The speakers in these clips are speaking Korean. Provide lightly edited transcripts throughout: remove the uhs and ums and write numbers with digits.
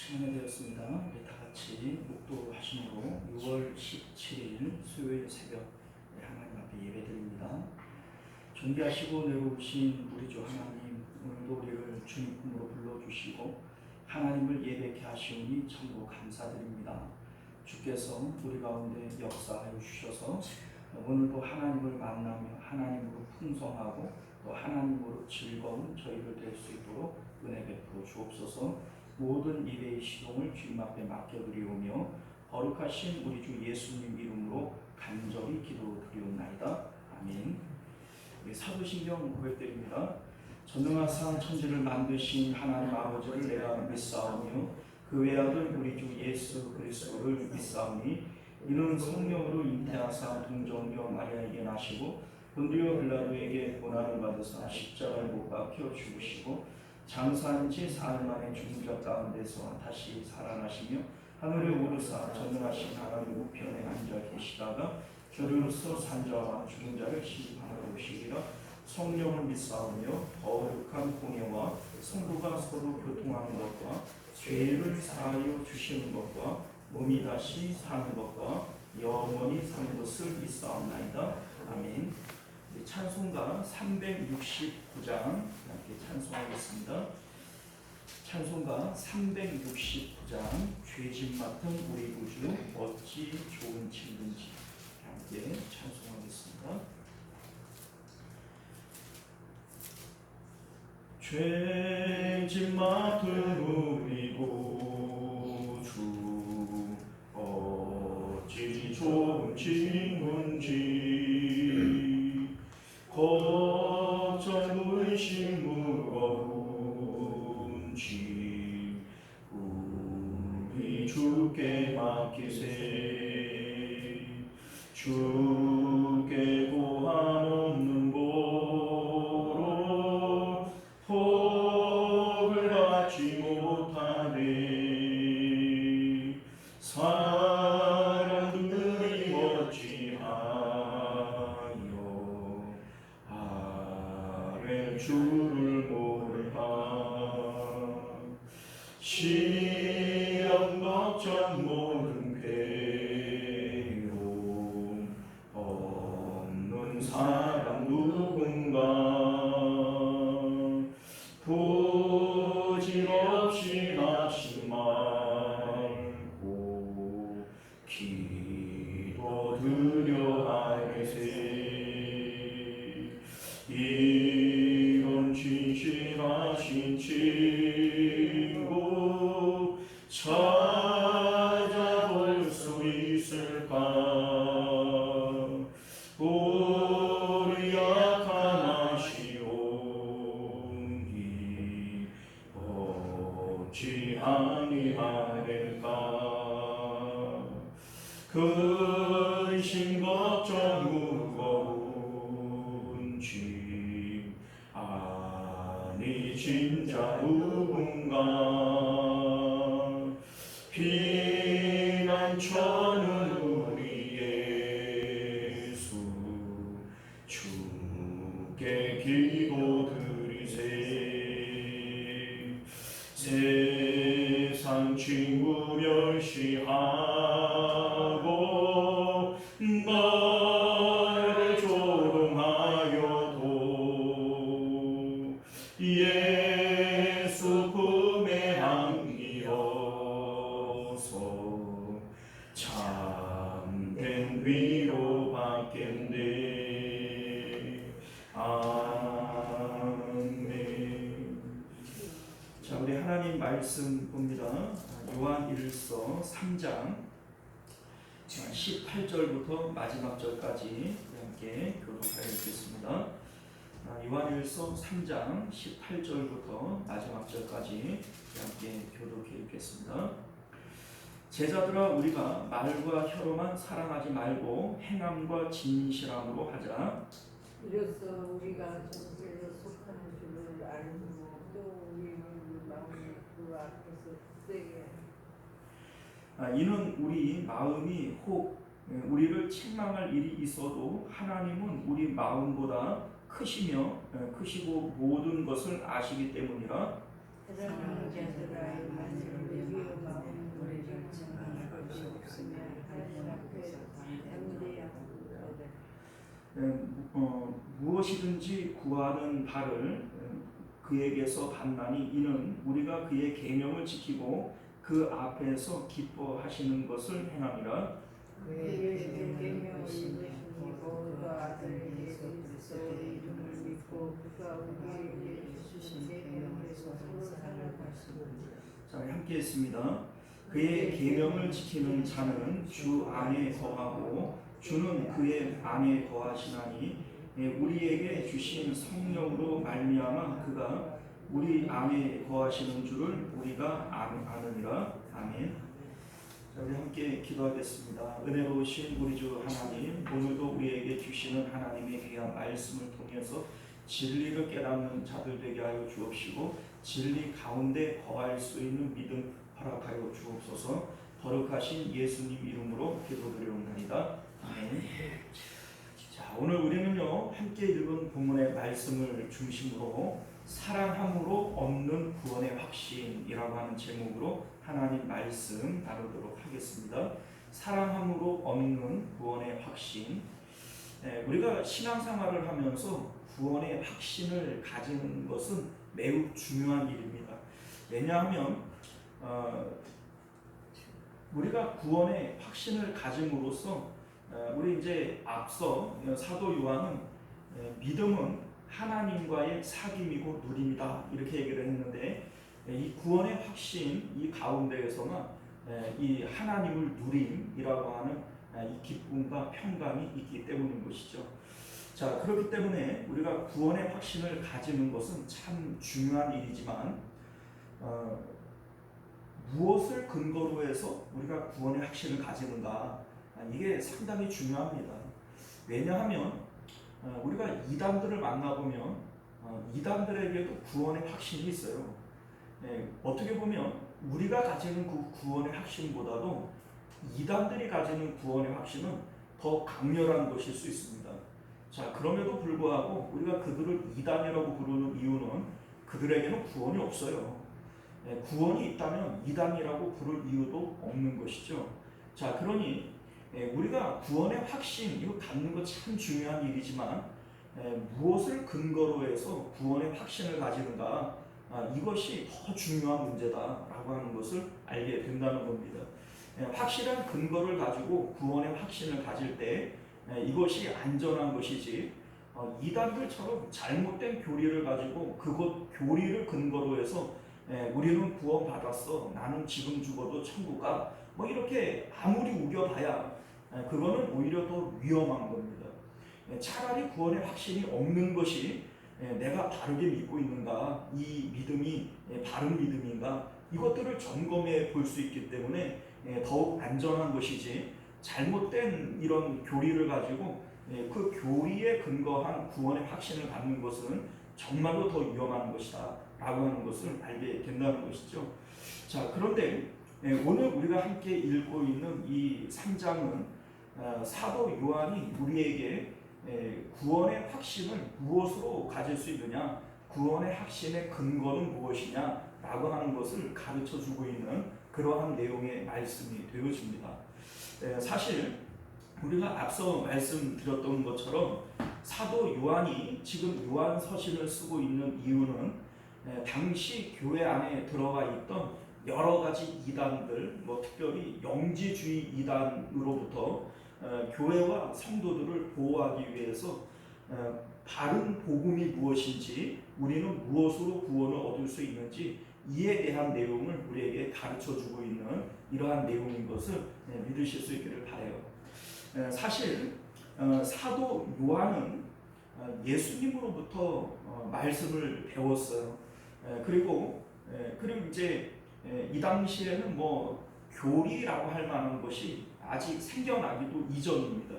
시간이 되었습니다. 우리 다 같이 목도하심으로 6월 17일 수요일 새벽 하나님 앞에 예배드립니다. 존귀하시고 내려오신 우리 주 하나님, 오늘도 우리를 주님 품으로 불러주시고 하나님을 예배케 하시오니 참으로 감사드립니다. 주께서 우리 가운데 역사하여 주셔서 오늘도 하나님을 만나며 하나님으로 풍성하고 또 하나님으로 즐거운 저희를 될 수 있도록 은혜 베풀어 주옵소서. 모든 예배의 시동을 주님 앞에 맡겨드리오며 거룩하신 우리 주 예수님 이름으로 간절히 기도드리옵나이다. 아멘. 사도신경 고백드립니다. 전능하사 천지를 만드신 하나님 아버지를 내가 믿사오며 그 외아들 우리 주 예수 그리스도를 믿사오니 이는 성령으로 잉태하사 동정녀 마리아에게 나시고 본디오 빌라도에게 고난을 받으사 십자가에 못 박혀 죽으시고 장사한 지 사흘 만에 죽은 자 가운데서 다시 살아나시며 하늘에 오르사 전능하신 하나님 우편에 앉아 계시다가 저리로서 산자와 죽은 자를 심판하러 오시리라. 성령을 믿사오며 거룩한 공예와 성도가 서로 교통하는 것과 죄를 사하여 주시는 것과 몸이 다시 사는 것과 영원히 사는 것을 믿사옵나이다. 아멘. 찬송가 369장 함께 찬송하겠습니다. 찬송가 369장 죄짐 맡은 우리 구주 어찌 좋은 친구인지 함께 찬송하겠습니다. 죄짐 맡은 우리 구주 어찌 좋은 친구인지 걱정 의심 무거운 짐 우리 주께 맡기세. 주께 고한 없는 보로 복을 받지 못하네. 사람들이 어찌하여 아뢰 주를 모르나. 시험 걱정 모든 괴로움 없는 사람 누군가. 부질없이 낙심 말고 기도드려 하리세. 이런 진실하신 친구 찾아볼 수 있을까. 우리 약한 아시오니 어찌 아니하릴까. 근심 걱정 무거운 짐 아니 진짜 누군가. 피난처는 우리 예수 주께 기도드리세. 세상 친구 멸시하고 나를 조롱하여도 예수 품에 안기어서 참된 위로 받겠네. 아멘. 자, 우리 하나님 말씀 봅니다. 요한일서 3장 18절부터 마지막 절까지 함께 교독하여 읽겠습니다. 요한일서 3장 18절부터 마지막 절까지 함께 교독해 읽겠습니다. 제자들아, 우리가 말과 혀로만 사랑하지 말고 행함과 진실함으로 하자. 이로써 우리가 정죄에 속하는 줄을 알고 또 우리의 마음이 그 앞에서 굳세게 이는 우리 마음이 혹 우리를 책망할 일이 있어도 하나님은 우리 마음보다 크시고 모든 것을 아시기 때문이라. 사랑하는 자들아 만일 우리의 마음이 우리를 증명할 것이 없으면 하나님 앞에 담대하고 무엇이든지 구하는 바를 그에게서 받나니 이는 우리가 그의 계명을 지키고 그 앞에서 기뻐하시는 것을 행함이라. 그의 계명을 지키고 그 아들 예수 그리스도의 이름을 믿고 그가 우리에게 주신 계명에서 서로 살아가시는 자, 함께 했습니다. 그의 계명을 지키는 자는 주 안에 거하고 주는 그의 안에 거하시나니 우리에게 주신 성령으로 말미암아 그가 우리 안에 거하시는 줄을 우리가 아느니라. 아멘. 자, 우리 함께 기도하겠습니다. 은혜로우신 우리 주 하나님, 오늘도 우리에게 주시는 하나님의 귀한 말씀을 통해서 진리를 깨닫는 자들 되게 하여 주옵시고 진리 가운데 거할 수 있는 믿음 허락하여 주옵소서. 거룩하신 예수님 이름으로 기도드리옵나이다. 아멘. 자, 오늘 우리는요 함께 읽은 본문의 말씀을 중심으로 사랑함으로 얻는 구원의 확신이라고 하는 제목으로 하나님 말씀 나누도록 하겠습니다. 사랑함으로 얻는 구원의 확신. 우리가 신앙생활을 하면서 구원의 확신을 가지는 것은 매우 중요한 일입니다. 왜냐하면 우리가 구원의 확신을 가짐으로써 우리 이제 앞서 사도 요한은 믿음은 하나님과의 사귐이고 누림이다 이렇게 얘기를 했는데 이 구원의 확신 이 가운데에서만 이 하나님을 누림이라고 하는 이 기쁨과 평강이 있기 때문인 것이죠. 자, 그렇기 때문에 우리가 구원의 확신을 가지는 것은 참 중요한 일이지만 무엇을 근거로 해서 우리가 구원의 확신을 가지는가, 이게 상당히 중요합니다. 왜냐하면 우리가 이단들을 만나보면 이단들에게도 구원의 확신이 있어요. 어떻게 보면 우리가 가지는 그 구원의 확신보다도 이단들이 가지는 구원의 확신은 더 강렬한 것일 수 있습니다. 자, 그럼에도 불구하고 우리가 그들을 이단이라고 부르는 이유는 그들에게는 구원이 없어요. 구원이 있다면 이단이라고 부를 이유도 없는 것이죠. 자, 그러니 우리가 구원의 확신 이거 갖는 거 참 중요한 일이지만 무엇을 근거로 해서 구원의 확신을 가지는가, 이것이 더 중요한 문제다라고 하는 것을 알게 된다는 겁니다. 확실한 근거를 가지고 구원의 확신을 가질 때 이것이 안전한 것이지 이단들처럼 잘못된 교리를 가지고 그것 교리를 근거로 해서 우리는 구원받았어, 나는 지금 죽어도 천국 가, 뭐 이렇게 아무리 우겨봐야 그거는 오히려 더 위험한 겁니다. 차라리 구원의 확신이 없는 것이 내가 바르게 믿고 있는가, 이 믿음이 바른 믿음인가, 이것들을 점검해 볼 수 있기 때문에 더욱 안전한 것이지, 잘못된 이런 교리를 가지고 그 교리에 근거한 구원의 확신을 갖는 것은 정말로 더 위험한 것이다 라고 하는 것을 알게 된다는 것이죠. 자, 그런데 오늘 우리가 함께 읽고 있는 이 3장은 사도 요한이 우리에게 구원의 확신을 무엇으로 가질 수 있느냐, 구원의 확신의 근거는 무엇이냐 라고 하는 것을 가르쳐 주고 있는 그러한 내용의 말씀이 되어집니다. 사실 우리가 앞서 말씀드렸던 것처럼 사도 요한이 지금 요한 서신을 쓰고 있는 이유는 당시 교회 안에 들어가 있던 여러 가지 이단들, 특별히 영지주의 이단으로부터 교회와 성도들을 보호하기 위해서 바른 복음이 무엇인지, 우리는 무엇으로 구원을 얻을 수 있는지 이에 대한 내용을 우리에게 가르쳐주고 있는 이러한 내용인 것을 믿으실 수 있기를 바라요. 사실 사도 요한은 예수님으로부터 말씀을 배웠어요. 그리고 이제 이 당시에는 교리라고 할 만한 것이 아직 생겨나기도 이전입니다.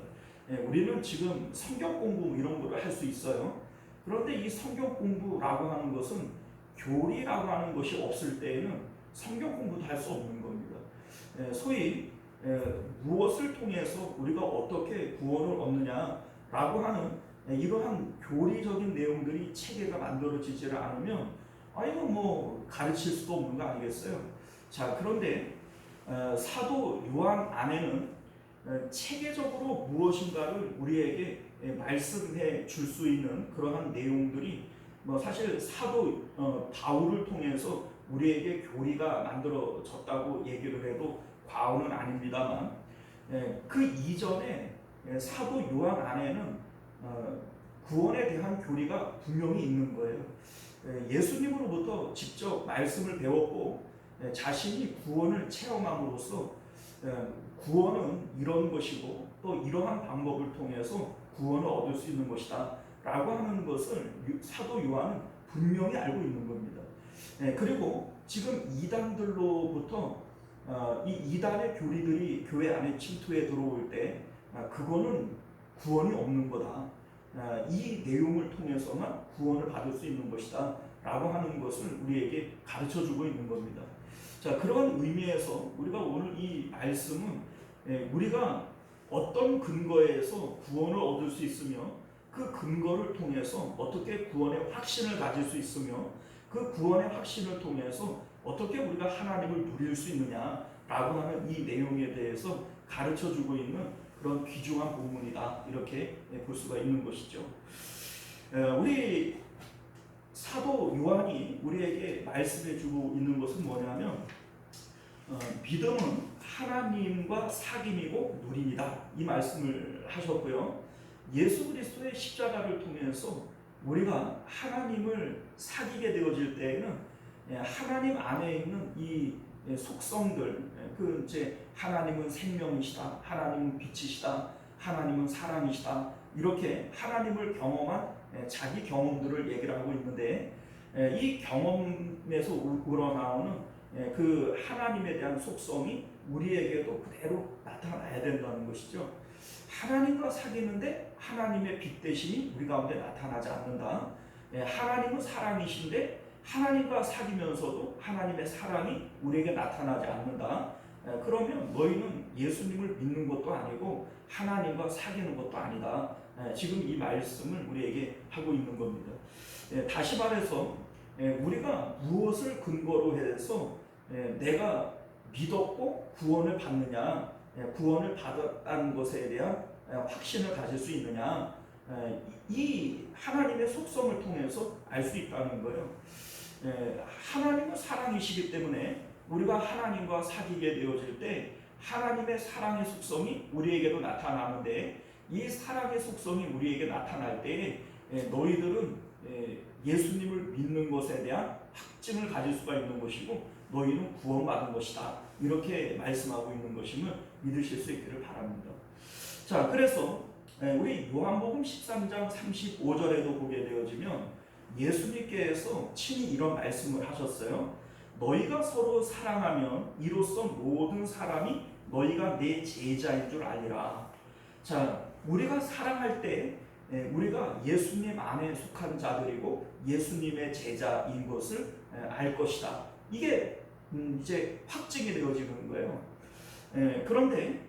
우리는 지금 성경 공부 이런 거를 할 수 있어요. 그런데 이 성경 공부라고 하는 것은 교리라고 하는 것이 없을 때에는 성경 공부도 할 수 없는 겁니다. 소위 무엇을 통해서 우리가 어떻게 구원을 얻느냐라고 하는 이러한 교리적인 내용들이 체계가 만들어지지 않으면 이거 뭐 가르칠 수도 없는 거 아니겠어요? 자, 그런데 사도 요한 안에는 체계적으로 무엇인가를 우리에게 말씀해 줄 수 있는 그러한 내용들이 뭐 사실 사도 바울을 통해서 우리에게 교리가 만들어졌다고 얘기를 해도 과언은 아닙니다만, 그 이전에 사도 요한 안에는 구원에 대한 교리가 분명히 있는 거예요. 예수님으로부터 직접 말씀을 배웠고 자신이 구원을 체험함으로써 구원은 이런 것이고 또 이러한 방법을 통해서 구원을 얻을 수 있는 것이다 라고 하는 것을 사도 요한은 분명히 알고 있는 겁니다. 그리고 지금 이단들로부터 이 이단의 교리들이 교회 안에 침투해 들어올 때 그거는 구원이 없는 거다. 이 내용을 통해서만 구원을 받을 수 있는 것이다 라고 하는 것을 우리에게 가르쳐주고 있는 겁니다. 자, 그런 의미에서 우리가 오늘 이 말씀은 우리가 어떤 근거에서 구원을 얻을 수 있으며 그 근거를 통해서 어떻게 구원의 확신을 가질 수 있으며 그 구원의 확신을 통해서 어떻게 우리가 하나님을 누릴 수 있느냐라고 하는 이 내용에 대해서 가르쳐주고 있는 그런 귀중한 본문이다 이렇게 볼 수가 있는 것이죠. 우리 사도 요한이 우리에게 말씀해주고 있는 것은 뭐냐면 믿음은 하나님과 사귐이고 누림이다 이 말씀을 하셨고요. 예수 그리스도의 십자가를 통해서 우리가 하나님을 사귀게 되어질 때에는 하나님 안에 있는 이 속성들, 그 이제 하나님은 생명이시다, 하나님은 빛이시다, 하나님은 사랑이시다 이렇게 하나님을 경험한 자기 경험들을 얘기를 하고 있는데 이 경험에서 우러나오는 그 하나님에 대한 속성이 우리에게도 그대로 나타나야 된다는 것이죠. 하나님과 사귀는데 하나님의 빛 대신이 우리 가운데 나타나지 않는다. 하나님은 사랑이신데 하나님과 사귀면서도 하나님의 사랑이 우리에게 나타나지 않는다. 그러면 너희는 예수님을 믿는 것도 아니고 하나님과 사귀는 것도 아니다. 지금 이 말씀을 우리에게 하고 있는 겁니다. 다시 말해서 우리가 무엇을 근거로 해서 내가 믿었고 구원을 받느냐, 구원을 받았다는 것에 대한 확신을 가질 수 있느냐, 이 하나님의 속성을 통해서 알 수 있다는 거예요. 하나님은 사랑이시기 때문에 우리가 하나님과 사귀게 되어질 때 하나님의 사랑의 속성이 우리에게도 나타나는데 이 사랑의 속성이 우리에게 나타날 때 너희들은 예수님을 믿는 것에 대한 확증을 가질 수가 있는 것이고 너희는 구원받은 것이다 이렇게 말씀하고 있는 것임을 믿으실 수 있기를 바랍니다. 자, 그래서 우리 요한복음 13장 35절에도 보게 되어지면 예수님께서 친히 이런 말씀을 하셨어요. 너희가 서로 사랑하면 이로써 모든 사람이 너희가 내 제자인 줄 알리라. 자, 우리가 사랑할 때 우리가 예수님 안에 속한 자들이고 예수님의 제자인 것을 알 것이다. 이게 이제 확증이 되어지는 거예요. 그런데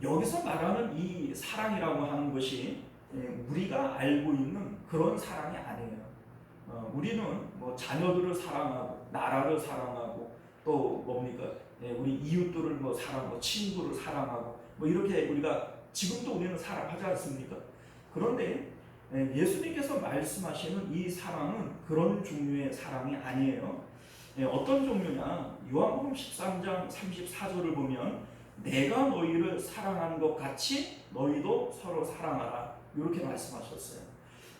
여기서 말하는 이 사랑이라고 하는 것이 우리가 알고 있는 그런 사랑이 아니에요. 우리는 뭐 자녀들을 사랑하고 나라를 사랑하고 또 뭡니까 우리 이웃들을 뭐 사랑하고 친구를 사랑하고 뭐 이렇게 우리가 지금도 우리는 사랑하지 않습니까? 그런데 예수님께서 말씀하시는 이 사랑은 그런 종류의 사랑이 아니에요. 어떤 종류냐? 요한복음 13장 34절을 보면 내가 너희를 사랑하는 것 같이 너희도 서로 사랑하라 이렇게 말씀하셨어요.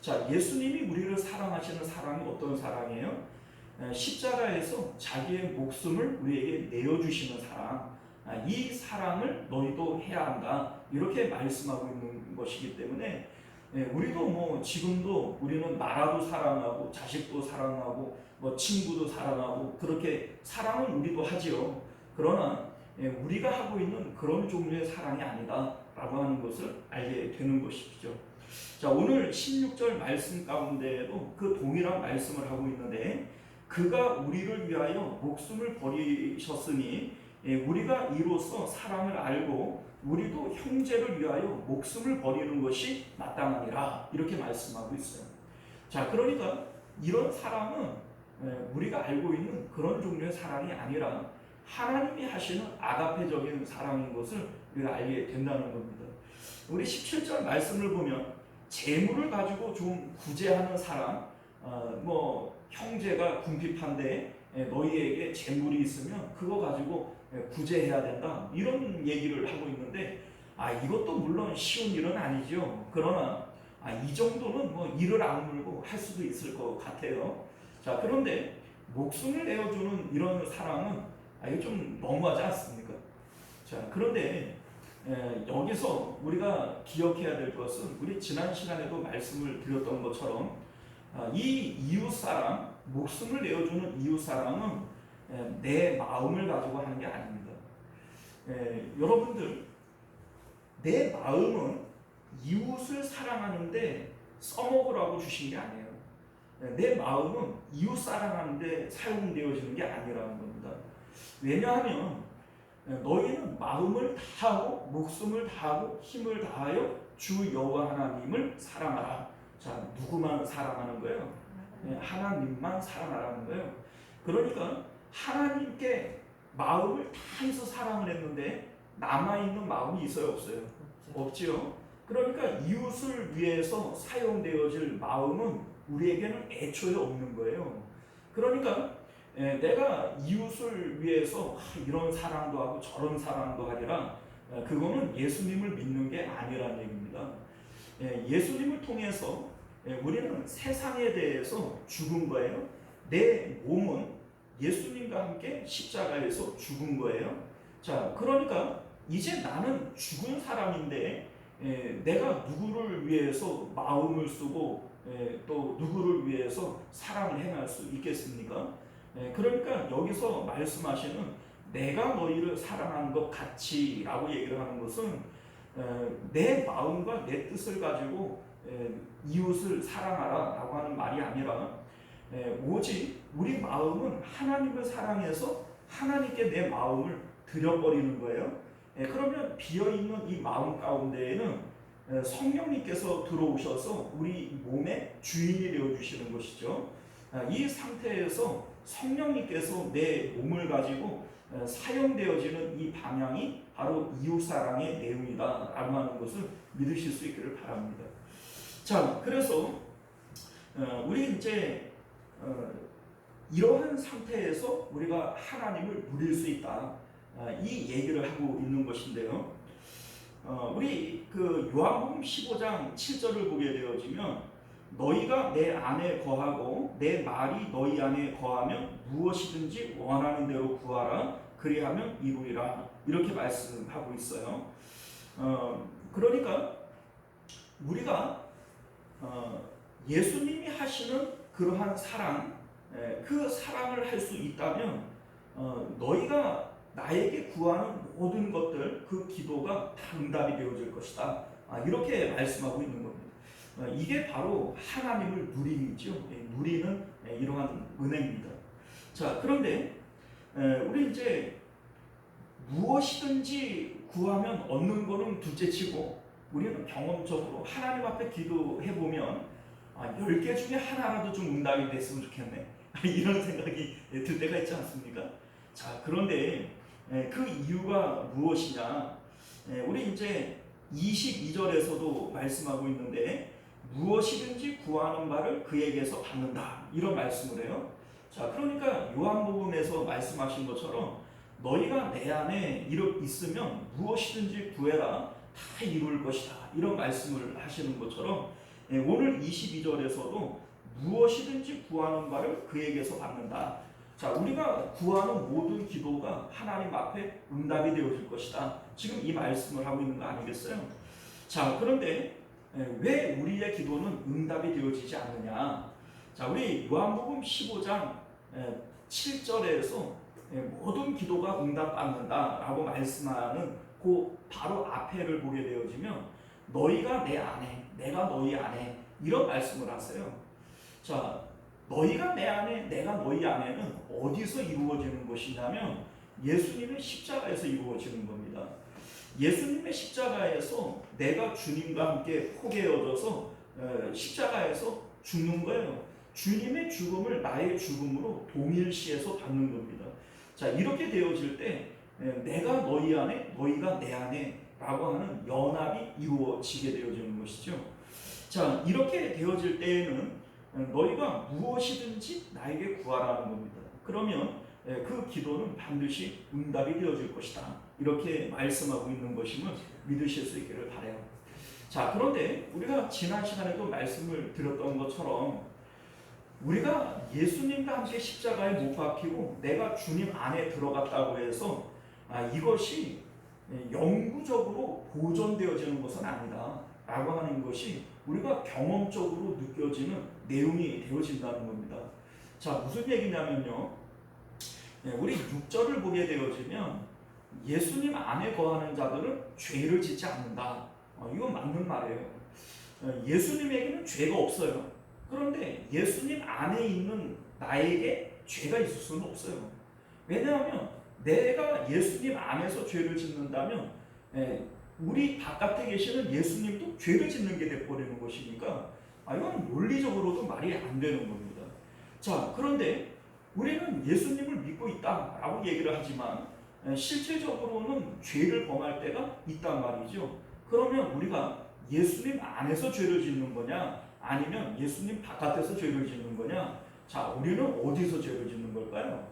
자, 예수님이 우리를 사랑하시는 사랑이 어떤 사랑이에요? 십자가에서 자기의 목숨을 우리에게 내어주시는 사랑, 이 사랑을 너희도 해야 한다 이렇게 말씀하고 있는 것이기 때문에 우리도 뭐 지금도 우리는 나라도 사랑하고 자식도 사랑하고 뭐 친구도 사랑하고 그렇게 사랑은 우리도 하지요. 그러나 우리가 하고 있는 그런 종류의 사랑이 아니다 라고 하는 것을 알게 되는 것이죠. 자, 오늘 16절 말씀 가운데에도 그 동일한 말씀을 하고 있는데 그가 우리를 위하여 목숨을 버리셨으니 우리가 이로써 사랑을 알고 우리도 형제를 위하여 목숨을 버리는 것이 마땅하니라 이렇게 말씀하고 있어요. 자, 그러니까 이런 사랑은 우리가 알고 있는 그런 종류의 사랑이 아니라 하나님이 하시는 아가페적인 사랑인 것을 우리가 알게 된다는 겁니다. 우리 17절 말씀을 보면 재물을 가지고 좀 구제하는 사랑, 뭐 형제가 궁핍한데 너희에게 재물이 있으면 그거 가지고 구제해야 된다, 이런 얘기를 하고 있는데, 이것도 물론 쉬운 일은 아니죠. 그러나 이 정도는 뭐 이를 악물고 할 수도 있을 것 같아요. 자, 그런데 목숨을 내어주는 이런 사랑은 이거 좀 너무하지 않습니까? 자, 그런데 여기서 우리가 기억해야 될 것은, 우리 지난 시간에도 말씀을 드렸던 것처럼 이 이웃사랑, 목숨을 내어주는 이웃사랑은 내 마음을 가지고 하는 게 아닙니다. 여러분들, 내 마음은 이웃을 사랑하는데 써먹으라고 주신 게 아니에요. 내 마음은 이웃 사랑하는데 사용되어지는 게 아니라는 겁니다. 왜냐하면 너희는 마음을 다하고 목숨을 다하고 힘을 다하여 주 여호와 하나님을 사랑하라. 자, 누구만 사랑하는 거예요? 하나님만 사랑하라는 거예요. 그러니까 하나님께 마음을 다해서 사랑을 했는데 남아있는 마음이 있어요, 없어요? 없지요. 그러니까 이웃을 위해서 사용되어질 마음은 우리에게는 애초에 없는 거예요. 그러니까 내가 이웃을 위해서 이런 사랑도 하고 저런 사랑도 하리라, 그거는 예수님을 믿는 게 아니라는 얘기입니다. 예수님을 통해서 우리는 세상에 대해서 죽은 거예요. 내 몸은 예수님과 함께 십자가에서 죽은 거예요. 자, 그러니까 이제 나는 죽은 사람인데 내가 누구를 위해서 마음을 쓰고 또 누구를 위해서 사랑을 행할 수 있겠습니까? 그러니까 여기서 말씀하시는 내가 너희를 사랑하는 것 같이라고 얘기를 하는 것은 내 마음과 내 뜻을 가지고 이웃을 사랑하라 라고 하는 말이 아니라 오직 우리 마음은 하나님을 사랑해서 하나님께 내 마음을 드려버리는 거예요. 그러면 비어있는 이 마음 가운데에는 성령님께서 들어오셔서 우리 몸의 주인이 되어주시는 것이죠. 이 상태에서 성령님께서 내 몸을 가지고 사용되어지는 이 방향이 바로 이웃사랑의 내용이다 라고 하는 것을 믿으실 수 있기를 바랍니다. 자, 그래서 우리 이제 이러한 상태에서 우리가 하나님을 누릴 수 있다, 이 얘기를 하고 있는 것인데요. 우리 그 요한복음 15장 7절을 보게 되어지면 너희가 내 안에 거하고 내 말이 너희 안에 거하면 무엇이든지 원하는 대로 구하라, 그리하면 이루리라, 이렇게 말씀하고 있어요. 그러니까 우리가 예수님이 하시는 그러한 사랑, 그 사랑을 할 수 있다면 너희가 나에게 구하는 모든 것들, 그 기도가 다 응답이 되어질 것이다, 이렇게 말씀하고 있는 겁니다. 이게 바로 하나님을 누림이죠. 누리는 이러한 은혜입니다. 자, 그런데 우리 이제 무엇이든지 구하면 얻는 거는 둘째치고, 우리는 경험적으로 하나님 앞에 기도해보면 10개 중에 하나라도 좀 응답이 됐으면 좋겠네, 이런 생각이 들 때가 있지 않습니까? 자, 그런데 그 이유가 무엇이냐? 우리 이제 22절에서도 말씀하고 있는데 무엇이든지 구하는 바를 그에게서 받는다, 이런 말씀을 해요. 자, 그러니까 요한복음에서 말씀하신 것처럼 너희가 내 안에 있으면 무엇이든지 구해라, 다 이룰 것이다, 이런 말씀을 하시는 것처럼 오늘 22절에서도 무엇이든지 구하는 바를 그에게서 받는다. 자, 우리가 구하는 모든 기도가 하나님 앞에 응답이 되어질 것이다, 지금 이 말씀을 하고 있는 거 아니겠어요? 자, 그런데 왜 우리의 기도는 응답이 되어지지 않느냐? 자, 우리 요한복음 15장 7절에서 모든 기도가 응답받는다라고 말씀하는 그 바로 앞에를 보게 되어지면 너희가 내 안에, 내가 너희 안에, 이런 말씀을 하세요. 자, 너희가 내 안에, 내가 너희 안에는 어디서 이루어지는 것이냐면 예수님의 십자가에서 이루어지는 겁니다. 예수님의 십자가에서 내가 주님과 함께 포개어져서 십자가에서 죽는 거예요. 주님의 죽음을 나의 죽음으로 동일시해서 받는 겁니다. 자, 이렇게 되어질 때 내가 너희 안에, 너희가 내 안에 라고 하는 연합이 이루어지게 되어지는 것이죠. 자, 이렇게 되어질 때에는 너희가 무엇이든지 나에게 구하라는 겁니다. 그러면 그 기도는 반드시 응답이 되어질 것이다. 이렇게 말씀하고 있는 것임을 믿으실 수 있기를 바라요. 자, 그런데 우리가 지난 시간에도 말씀을 드렸던 것처럼 우리가 예수님과 함께 십자가에 못 박히고 내가 주님 안에 들어갔다고 해서 이것이 영구적으로 보존되어지는 것은 아니다 라고 하는 것이 우리가 경험적으로 느껴지는 내용이 되어진다는 겁니다. 자, 무슨 얘기냐면요, 우리 6절을 보게 되어지면 예수님 안에 거하는 자들은 죄를 짓지 않는다. 이건 맞는 말이에요. 예수님에게는 죄가 없어요. 그런데 예수님 안에 있는 나에게 죄가 있을 수는 없어요. 왜냐하면 내가 예수님 안에서 죄를 짓는다면 우리 바깥에 계시는 예수님도 죄를 짓는 게 돼버리는 것이니까 이건 논리적으로도 말이 안 되는 겁니다. 자, 그런데 우리는 예수님을 믿고 있다라고 얘기를 하지만 실제적으로는 죄를 범할 때가 있단 말이죠. 그러면 우리가 예수님 안에서 죄를 짓는 거냐, 아니면 예수님 바깥에서 죄를 짓는 거냐? 자, 우리는 어디서 죄를 짓는 걸까요?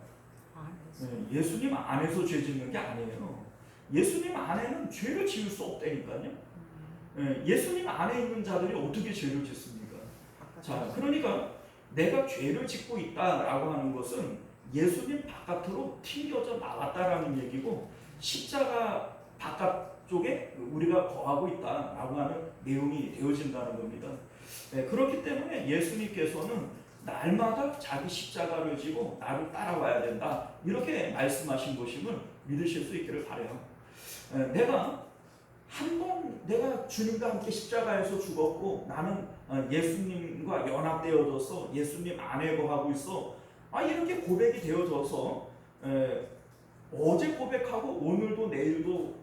예수님 안에서 죄 짓는 게 아니에요. 예수님 안에는 죄를 지을 수 없다니까요. 예수님 안에 있는 자들이 어떻게 죄를 짓습니까? 자, 그러니까 내가 죄를 짓고 있다라고 하는 것은 예수님 바깥으로 튕겨져 나왔다라는 얘기고, 십자가 바깥쪽에 우리가 거하고 있다라고 하는 내용이 되어진다는 겁니다. 그렇기 때문에 예수님께서는 날마다 자기 십자가를 지고 나를 따라와야 된다, 이렇게 말씀하신 것임을 믿으실 수 있기를 바라요. 내가 내가 주님과 함께 십자가에서 죽었고 나는 예수님과 연합되어져서 예수님 안에 거하고 있어, 이렇게 고백이 되어져서 어제 고백하고 오늘도 내일도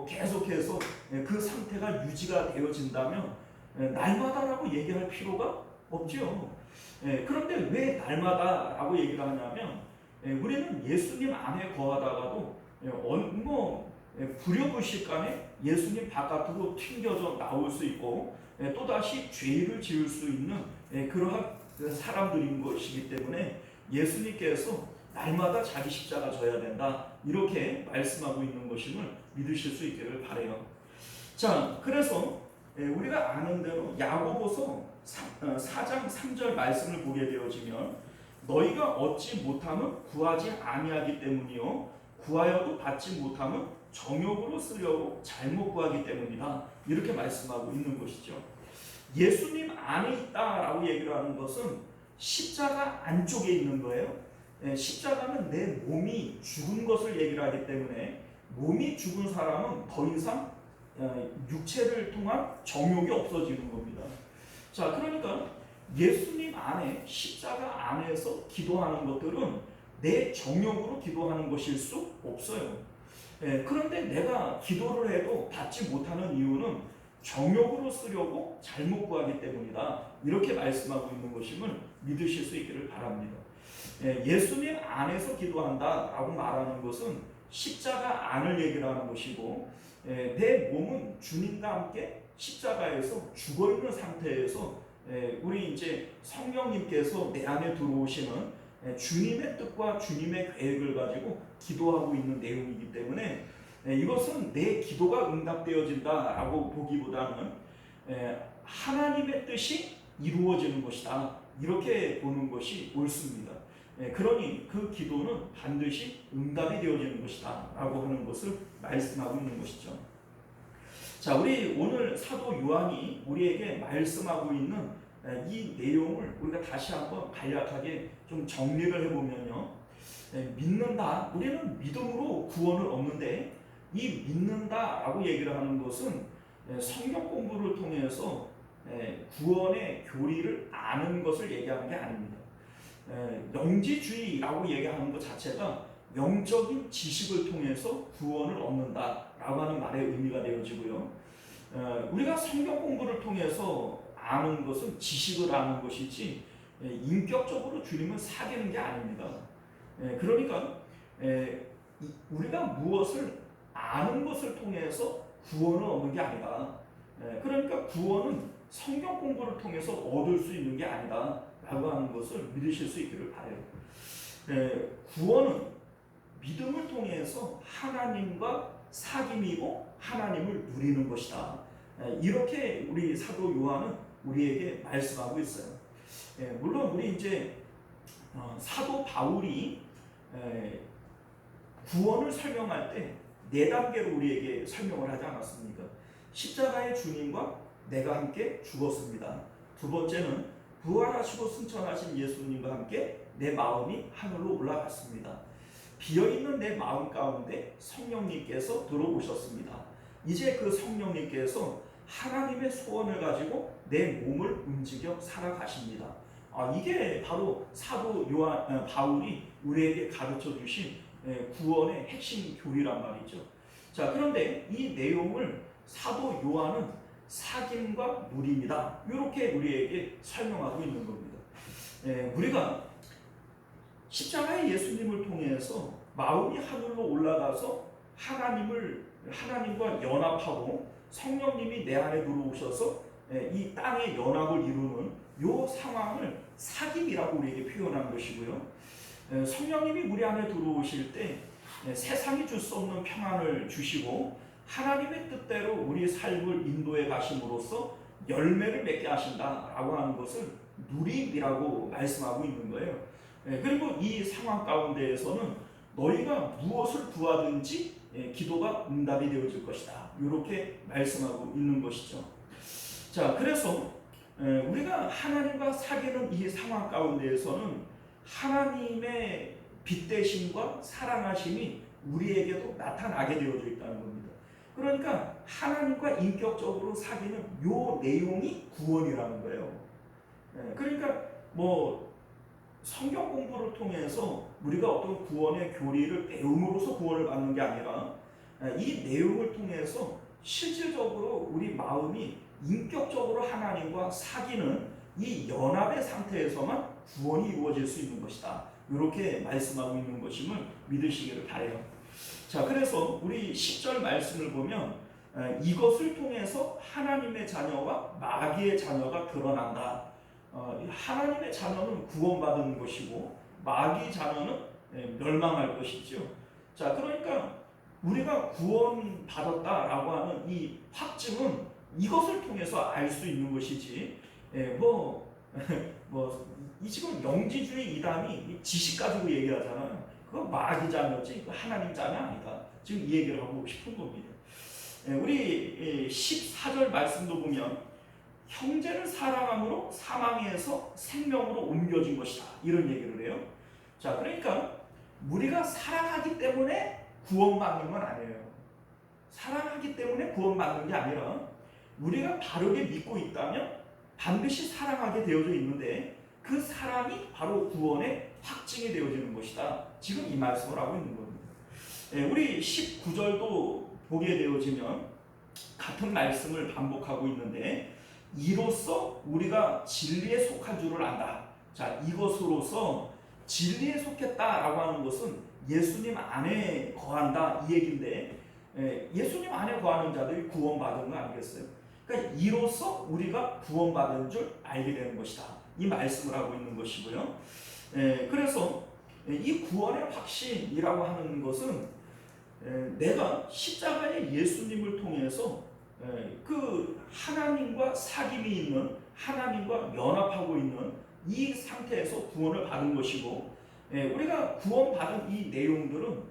계속해서 그 상태가 유지가 되어진다면 날마다라고 얘기할 필요가 없죠. 그런데 왜 날마다라고 얘기를 하냐면 우리는 예수님 안에 거하다가도 부려불식간에 예수님 바깥으로 튕겨져 나올 수 있고 또다시 죄를 지을 수 있는 그러한 사람들인 것이기 때문에 예수님께서 날마다 자기 십자가 져야 된다, 이렇게 말씀하고 있는 것임을 믿으실 수 있기를 바라요. 자, 그래서 우리가 아는 대로 야고보서 4장 3절 말씀을 보게 되어지면 너희가 얻지 못함은 구하지 아니하기 때문이요 구하여도 받지 못함은 정욕으로 쓰려고 잘못 구하기 때문이다, 이렇게 말씀하고 있는 것이죠. 예수님 안에 있다라고 얘기를 하는 것은 십자가 안쪽에 있는 거예요. 십자가는 내 몸이 죽은 것을 얘기를 하기 때문에 몸이 죽은 사람은 더 이상 육체를 통한 정욕이 없어지는 겁니다. 자, 그러니까 예수님 안에, 십자가 안에서 기도하는 것들은 내 정욕으로 기도하는 것일 수 없어요. 그런데 내가 기도를 해도 받지 못하는 이유는 정욕으로 쓰려고 잘못 구하기 때문이다, 이렇게 말씀하고 있는 것임을 믿으실 수 있기를 바랍니다. 예수님 안에서 기도한다라고 말하는 것은 십자가 안을 얘기를 하는 것이고, 내 몸은 주님과 함께 십자가에서 죽어 있는 상태에서 우리 이제 성령님께서 내 안에 들어오시는 주님의 뜻과 주님의 계획을 가지고 기도하고 있는 내용이기 때문에 이것은 내 기도가 응답되어진다라고 보기보다는 하나님의 뜻이 이루어지는 것이다, 이렇게 보는 것이 옳습니다. 그러니 그 기도는 반드시 응답이 되어지는 것이다 라고 하는 것을 말씀하고 있는 것이죠. 자, 우리 오늘 사도 요한이 우리에게 말씀하고 있는 이 내용을 우리가 다시 한번 간략하게 좀 정리를 해보면요, 믿는다, 우리는 믿음으로 구원을 얻는데 이 믿는다라고 얘기를 하는 것은 성경 공부를 통해서 구원의 교리를 아는 것을 얘기하는 게 아닙니다. 영지주의라고 얘기하는 것 자체가 영적인 지식을 통해서 구원을 얻는다라고 하는 말의 의미가 되어지고요. 우리가 성경 공부를 통해서 아는 것은 지식을 아는 것이지 인격적으로 주님을 사귀는 게 아닙니다. 그러니까 우리가 무엇을 아는 것을 통해서 구원을 얻는 게 아니다. 그러니까 구원은 성경 공부를 통해서 얻을 수 있는 게 아니다 라고 하는 것을 믿으실 수 있기를 바라요. 구원은 믿음을 통해서 하나님과 사귐이고 하나님을 누리는 것이다. 이렇게 우리 사도 요한은 우리에게 말씀하고 있어요. 물론 우리 이제 사도 바울이 구원을 설명할 때 네 단계로 우리에게 설명을 하지 않았습니까? 십자가의 주님과 내가 함께 죽었습니다. 두 번째는 부활하시고 승천하신 예수님과 함께 내 마음이 하늘로 올라갔습니다. 비어있는 내 마음 가운데 성령님께서 들어오셨습니다. 이제 그 성령님께서 하나님의 소원을 가지고 내 몸을 움직여 살아가십니다. 이게 바로 사도 바울이 우리에게 가르쳐 주신 구원의 핵심 교리란 말이죠. 자, 그런데 이 내용을 사도 요한은 사귐과 누림이다, 이렇게 우리에게 설명하고 있는 겁니다. 우리가 십자가의 예수님을 통해서 마음이 하늘로 올라가서 하나님과 연합하고 성령님이 내 안에 들어오셔서 이 땅의 연합을 이루는 이 상황을 사귐이라고 우리에게 표현한 것이고요. 성령님이 우리 안에 들어오실 때 세상이 줄 수 없는 평안을 주시고 하나님의 뜻대로 우리 삶을 인도해 가심으로써 열매를 맺게 하신다라고 하는 것을 누림이라고 말씀하고 있는 거예요. 그리고 이 상황 가운데에서는 너희가 무엇을 구하든지 기도가 응답이 되어질 것이다, 이렇게 말씀하고 있는 것이죠. 자, 그래서 우리가 하나님과 사귀는 이 상황 가운데에서는 하나님의 빛되심과 사랑하심이 우리에게도 나타나게 되어져 있다는 겁니다. 그러니까 하나님과 인격적으로 사귀는 요 내용이 구원이라는 거예요. 그러니까 성경 공부를 통해서 우리가 어떤 구원의 교리를 배움으로써 구원을 받는 게 아니라 이 내용을 통해서 실질적으로 우리 마음이 인격적으로 하나님과 사귀는 이 연합의 상태에서만 구원이 이루어질 수 있는 것이다, 이렇게 말씀하고 있는 것임을 믿으시기를 바라요. 자, 그래서 우리 10절 말씀을 보면 이것을 통해서 하나님의 자녀와 마귀의 자녀가 드러난다. 하나님의 자녀는 구원받은 것이고 마귀 자녀는 멸망할 것이죠. 자, 그러니까 우리가 구원받았다라고 하는 이 확증은 이것을 통해서 알 수 있는 것이지, 이 지금 영지주의 이단이 지식 가지고 얘기하잖아요. 그거 마귀 자녀지 하나님 자녀 아니다, 지금 이 얘기를 하고 싶은 겁니다. 우리 14절 말씀도 보면 형제를 사랑함으로 사망에서 생명으로 옮겨진 것이다, 이런 얘기를 해요. 자, 그러니까 우리가 사랑하기 때문에 구원받는 건 아니에요. 사랑하기 때문에 구원받는 게 아니라 우리가 바르게 믿고 있다면 반드시 사랑하게 되어져 있는데 그 사랑이 바로 구원의 확증이 되어지는 것이다, 지금 이 말씀을 하고 있는 겁니다. 우리 19절도 보게 되어지면 같은 말씀을 반복하고 있는데 이로써 우리가 진리에 속한 줄을 안다. 자, 이것으로서 진리에 속했다라고 하는 것은 예수님 안에 거한다, 이 얘기인데 예수님 안에 거하는 자들이 구원받은 거 아니겠어요? 그러니까 이로써 우리가 구원받은 줄 알게 되는 것이다, 이 말씀을 하고 있는 것이고요. 그래서 이 구원의 확신이라고 하는 것은 내가 십자가의 예수님을 통해서 그 하나님과 사귐이 있는, 하나님과 연합하고 있는 이 상태에서 구원을 받은 것이고, 우리가 구원받은 이 내용들은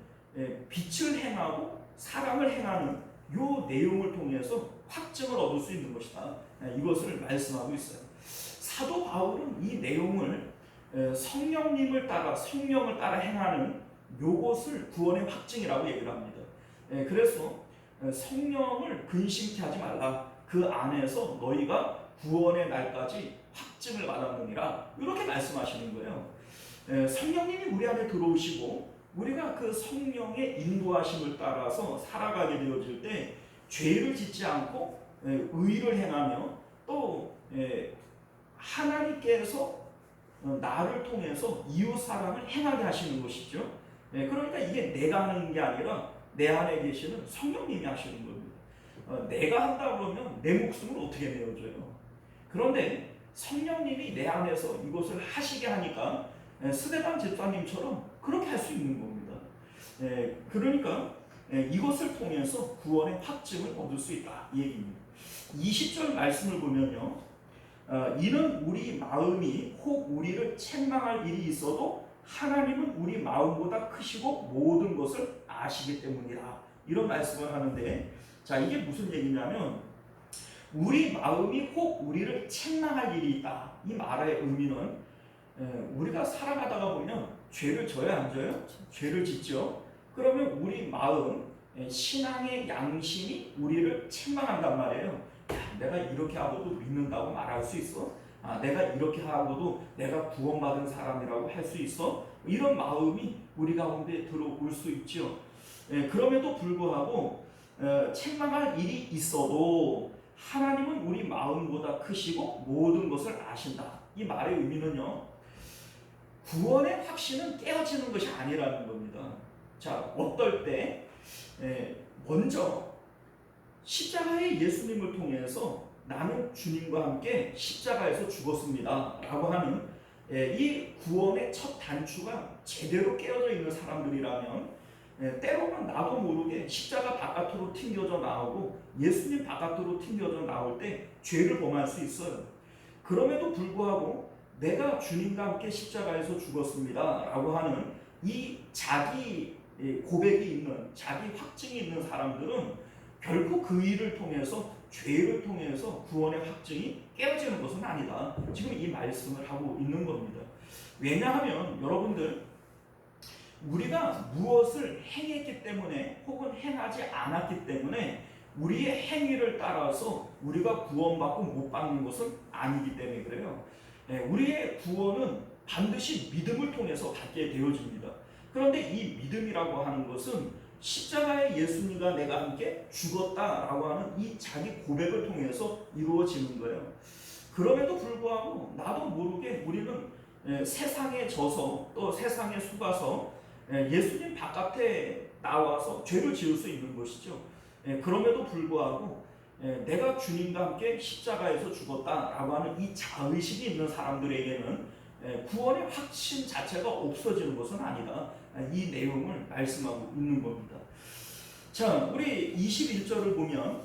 빛을 행하고 사랑을 행하는 이 내용을 통해서 확증을 얻을 수 있는 것이다, 이것을 말씀하고 있어요. 사도 바울은 이 내용을 성령님을 따라, 성령을 따라 행하는 요것을 구원의 확증이라고 얘기를 합니다. 그래서 성령을 근심케 하지 말라, 그 안에서 너희가 구원의 날까지 확증을 받았느니라, 이렇게 말씀하시는 거예요. 성령님이 우리 안에 들어오시고 우리가 그 성령의 인도하심을 따라서 살아가게 되어질 때 죄를 짓지 않고 의를 행하며 또 하나님께서 나를 통해서 이웃 사랑을 행하게 하시는 것이죠. 그러니까 이게 내가 하는 게 아니라 내 안에 계시는 성령님이 하시는 겁니다. 내가 한다 그러면 내 목숨을 어떻게 내어줘요? 그런데 성령님이 내 안에서 이것을 하시게 하니까 스데반 집사님처럼 그렇게 할 수 있는 겁니다. 그러니까 이것을 통해서 구원의 확증을 얻을 수 있다 이 얘기입니다. 20절 말씀을 보면요, 이는 우리 마음이 혹 우리를 책망할 일이 있어도 하나님은 우리 마음보다 크시고 모든 것을 아시기 때문이라, 이런 말씀을 하는데, 자, 이게 무슨 얘기냐면 우리 마음이 혹 우리를 책망할 일이 있다. 이 말의 의미는 우리가 살아가다가 보면 죄를 져요, 안 져요? 죄를 짓죠. 그러면 우리 마음, 신앙의 양심이 우리를 책망한단 말이에요. 야, 내가 이렇게 하고도 믿는다고 말할 수 있어? 내가 이렇게 하고도 내가 구원받은 사람이라고 할 수 있어? 이런 마음이 우리 가운데 들어올 수 있죠. 그럼에도 불구하고 책망할 일이 있어도 하나님은 우리 마음보다 크시고 모든 것을 아신다. 이 말의 의미는요, 구원의 확신은 깨어지는 것이 아니라는 겁니다. 자, 어떨 때 먼저 십자가의 예수님을 통해서 나는 주님과 함께 십자가에서 죽었습니다 라고 하는 이 구원의 첫 단추가 제대로 깨어져 있는 사람들이라면, 때로는 나도 모르게 십자가 바깥으로 튕겨져 나오고 예수님 바깥으로 튕겨져 나올 때 죄를 범할 수 있어요. 그럼에도 불구하고 내가 주님과 함께 십자가에서 죽었습니다 라고 하는 이 자기 고백이 있는, 자기 확증이 있는 사람들은 결코 그 일을 통해서, 죄를 통해서 구원의 확증이 깨어지는 것은 아니다. 지금 이 말씀을 하고 있는 겁니다. 왜냐하면 여러분들, 우리가 무엇을 행했기 때문에 혹은 행하지 않았기 때문에 우리의 행위를 따라서 우리가 구원받고 못 받는 것은 아니기 때문에 그래요. 우리의 구원은 반드시 믿음을 통해서 받게 되어집니다. 그런데 이 믿음이라고 하는 것은 십자가의 예수님과 내가 함께 죽었다라고 하는 이 자기 고백을 통해서 이루어지는 거예요. 그럼에도 불구하고 나도 모르게 우리는 세상에 져서, 또 세상에 속아서 예수님 바깥에 나와서 죄를 지을 수 있는 것이죠. 그럼에도 불구하고 내가 주님과 함께 십자가에서 죽었다라고 하는 이 자의식이 있는 사람들에게는 구원의 확신 자체가 없어지는 것은 아니다. 이 내용을 말씀하고 있는 겁니다. 자, 우리 21절을 보면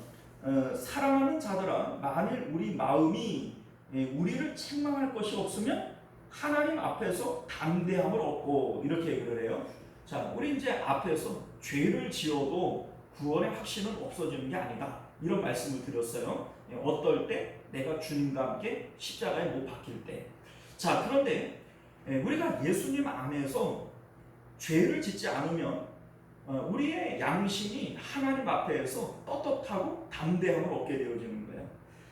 사랑하는 자들아, 만일 우리 마음이 우리를 책망할 것이 없으면 하나님 앞에서 담대함을 얻고, 이렇게 얘기를 해요. 자, 우리 이제 앞에서 죄를 지어도 구원의 확신은 없어지는 게 아니다, 이런 말씀을 드렸어요. 어떨 때? 내가 주님과 함께 십자가에 못 박힐 때. 자, 그런데 우리가 예수님 안에서 죄를 짓지 않으면 우리의 양심이 하나님 앞에서 떳떳하고 담대함을 얻게 되어지는 거예요.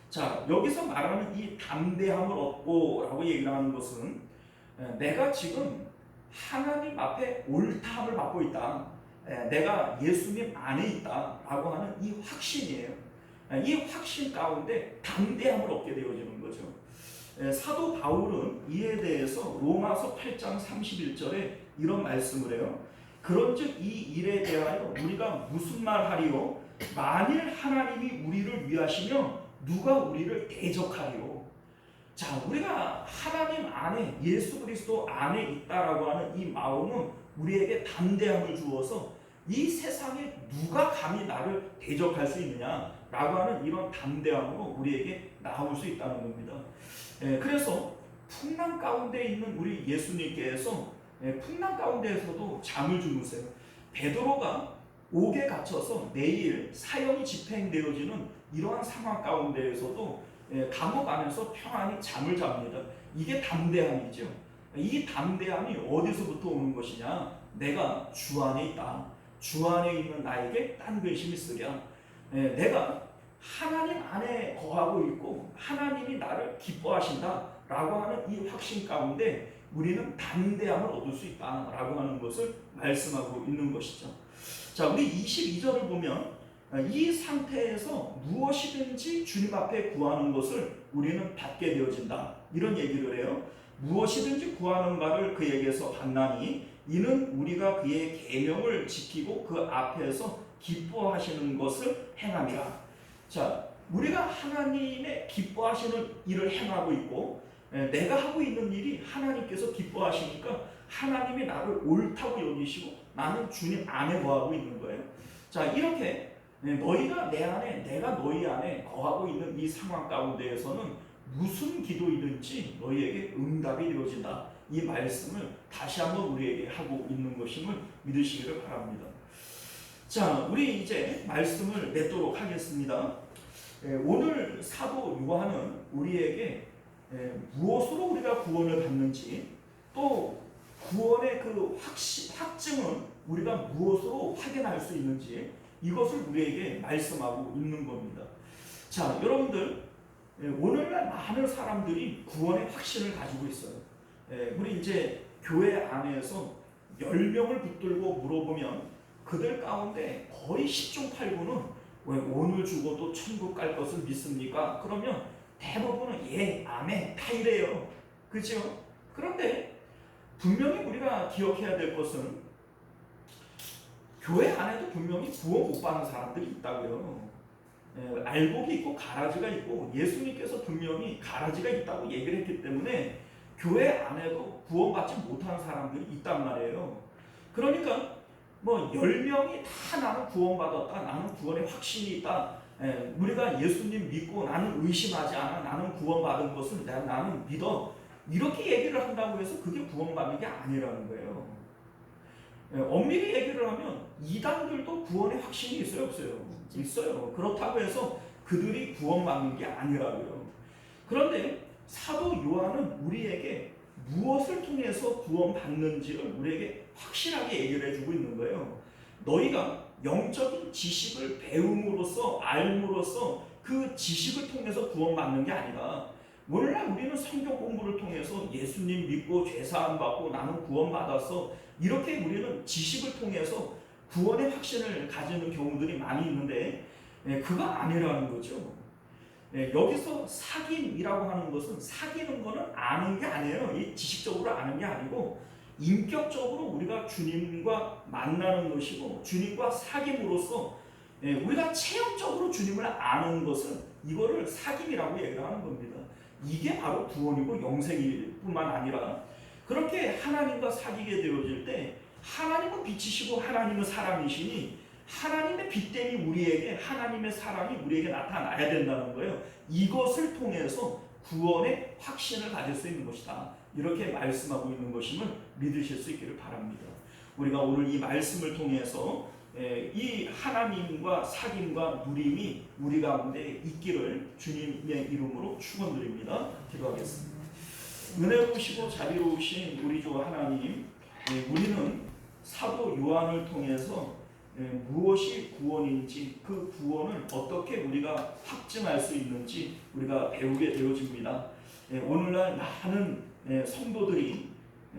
자, 여기서 말하는 이 담대함을 얻고 라고 얘기를 하는 것은 내가 지금 하나님 앞에 옳다함을 받고 있다, 내가 예수님 안에 있다 라고 하는 이 확신이에요. 이 확신 가운데 담대함을 얻게 되어지는 거죠. 사도 바울은 이에 대해서 로마서 8장 31절에 이런 말씀을 해요. 그런즉 이 일에 대하여 우리가 무슨 말하리요? 만일 하나님이 우리를 위하시며 누가 우리를 대적하리요? 자, 우리가 하나님 안에, 예수 그리스도 안에 있다라고 하는 이 마음은 우리에게 담대함을 주어서 이 세상에 누가 감히 나를 대적할 수 있느냐라고 하는 이런 담대함으로 우리에게 나올 수 있다는 겁니다. 그래서 풍랑 가운데 있는 우리 예수님께서 풍랑 가운데에서도 잠을 주무세요. 베드로가 옥에 갇혀서 내일 사형이 집행되어지는 이러한 상황 가운데에서도 감옥 안에서 평안히 잠을 잡니다. 이게 담대함이죠. 이 담대함이 어디서부터 오는 것이냐? 내가 주 안에 있다. 주 안에 있는 나에게 딴 근심이 있으랴. 내가 하나님 안에 거하고 있고 하나님이 나를 기뻐하신다 라고 하는 이 확신 가운데 우리는 담대함을 얻을 수 있다 라고 하는 것을 말씀하고 있는 것이죠. 자, 우리 22절을 보면 이 상태에서 무엇이든지 주님 앞에 구하는 것을 우리는 받게 되어진다, 이런 얘기를 해요. 무엇이든지 구하는 바를 그에게서 받나니 이는 우리가 그의 계명을 지키고 그 앞에서 기뻐하시는 것을 행함이라. 자, 우리가 하나님의 기뻐하시는 일을 행하고 있고 내가 하고 있는 일이 하나님께서 기뻐하시니까 하나님이 나를 옳다고 여기시고 나는 주님 안에 거하고 있는 거예요. 자, 이렇게 너희가 내 안에 내가 너희 안에 거하고 있는 이 상황 가운데에서는 무슨 기도이든지 너희에게 응답이 되어진다. 이 말씀을 다시 한번 우리에게 하고 있는 것임을 믿으시기를 바랍니다. 자, 우리 이제 말씀을 맺도록 하겠습니다. 오늘 사도 요한은 우리에게 무엇으로 우리가 구원을 받는지, 또 구원의 그 확증은 우리가 무엇으로 확인할 수 있는지, 이것을 우리에게 말씀하고 있는 겁니다. 자, 여러분들, 오늘날 많은 사람들이 구원의 확신을 가지고 있어요. 우리 이제 교회 안에서 10명을 붙들고 물어보면 그들 가운데 거의 10중 8구는 왜 오늘 죽어도 천국 갈 것을 믿습니까? 그러면 대부분은 예, 아멘, 다 이래요. 그죠? 그런데 분명히 우리가 기억해야 될 것은 교회 안에도 분명히 구원 못 받는 사람들이 있다고요. 알곡이 있고 가라지가 있고 예수님께서 분명히 가라지가 있다고 얘기를 했기 때문에 교회 안에도 구원받지 못하는 사람들이 있단 말이에요. 그러니까 뭐 10명이 다 나는 구원받았다, 나는 구원의 확신이 있다, 우리가 예수님 믿고 나는 의심하지 않아, 나는 구원받은 것을 나는 믿어, 이렇게 얘기를 한다고 해서 그게 구원받는 게 아니라는 거예요. 엄밀히 얘기를 하면 이단들도 구원의 확신이 있어요, 없어요? 있어요. 그렇다고 해서 그들이 구원받는 게 아니라고요. 그런데 사도 요한은 우리에게 무엇을 통해서 구원받는지를 우리에게 확실하게 얘기를 해주고 있는 거예요. 너희가 영적인 지식을 배움으로써 알므로써 그 지식을 통해서 구원받는 게 아니라, 원래 우리는 성경 공부를 통해서 예수님 믿고 죄사함 받고 나는 구원받았어, 이렇게 우리는 지식을 통해서 구원의 확신을 가지는 경우들이 많이 있는데 그거 아니라는 거죠. 여기서 사귐이라고 하는 것은, 사귀는 거는 아는 게 아니에요. 이 지식적으로 아는 게 아니고 인격적으로 우리가 주님과 만나는 것이고, 주님과 사귐으로써 우리가 체험적으로 주님을 아는 것은, 이거를 사귐이라고 얘기를 하는 겁니다. 이게 바로 구원이고 영생일 뿐만 아니라, 그렇게 하나님과 사귀게 되어질 때 하나님은 빛이시고 하나님은 사랑이시니 하나님의 빛됨이 우리에게, 하나님의 사랑이 우리에게 나타나야 된다는 거예요. 이것을 통해서 구원의 확신을 가질 수 있는 것이다, 이렇게 말씀하고 있는 것임을 믿으실 수 있기를 바랍니다. 우리가 오늘 이 말씀을 통해서 이 하나님과 사귐과 누림이 우리 가운데 있기를 주님의 이름으로 축원드립니다. 기도하겠습니다. 은혜로우시고 자비로우신 우리 주 하나님, 우리는 사도 요한을 통해서 무엇이 구원인지, 그 구원을 어떻게 우리가 확증할 수 있는지 우리가 배우게 되어집니다. 오늘날 많은 성도들이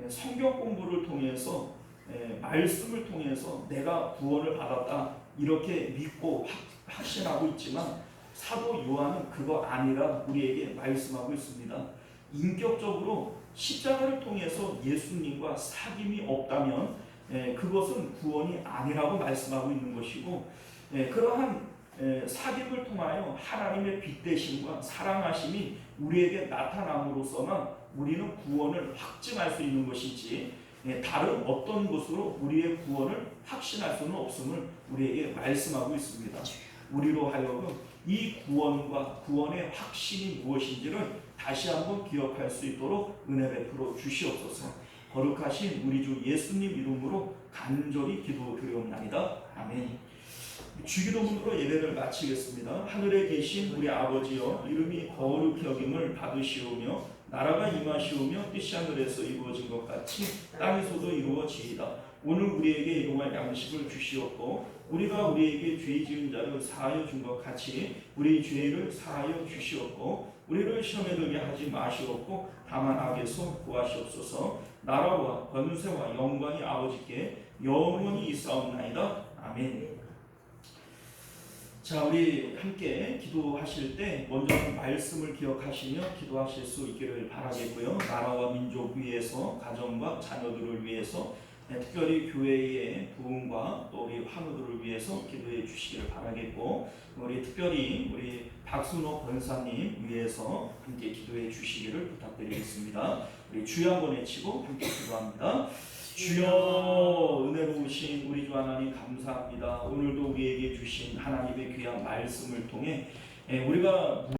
성경 공부를 통해서, 말씀을 통해서 내가 구원을 받았다 이렇게 믿고 확신하고 있지만, 사도 요한은 그거 아니라 우리에게 말씀하고 있습니다. 인격적으로 십자가를 통해서 예수님과 사귐이 없다면 그것은 구원이 아니라고 말씀하고 있는 것이고, 그러한 사귐을 통하여 하나님의 빛되심과 사랑하심이 우리에게 나타남으로써만 우리는 구원을 확증할 수 있는 것이지, 다른 어떤 것으로 우리의 구원을 확신할 수는 없음을 우리에게 말씀하고 있습니다. 우리로 하여금 이 구원과 구원의 확신이 무엇인지를 다시 한번 기억할 수 있도록 은혜 베풀어 주시옵소서. 거룩하신 우리 주 예수님 이름으로 간절히 기도드리옵나이다. 아멘. 주기도문으로 예배를 마치겠습니다. 하늘에 계신 우리 아버지여, 이름이 거룩히 여김을 받으시오며 나라가 임하시오며 뜻이 하늘에서 이루어진 것 같이 땅에서도 이루어지이다. 오늘 우리에게 일용할 양식을 주시옵고, 우리가 우리에게 죄 지은 자를 사하여 준 것 같이 우리 죄를 사하여 주시옵고, 우리를 시험에 들게 하지 마시옵고 다만 악에서 구하시옵소서. 나라와 권세와 영광이 아버지께 영원히 있사옵나이다. 아멘. 자, 우리 함께 기도하실 때 먼저 말씀을 기억하시며 기도하실 수 있기를 바라겠고요. 나라와 민족 위해서, 가정과 자녀들을 위해서, 특별히 교회의 부흥과 또 우리 환우들을 위해서 기도해 주시기를 바라겠고, 우리 특별히 우리 박순호 권사님 위해서 함께 기도해 주시기를 부탁드리겠습니다. 우리 주여 한번 외치고 함께 기도합니다. 주여, 은혜로우신 우리 주 하나님 감사합니다. 오늘도 우리에게 주신 하나님의 귀한 말씀을 통해 우리가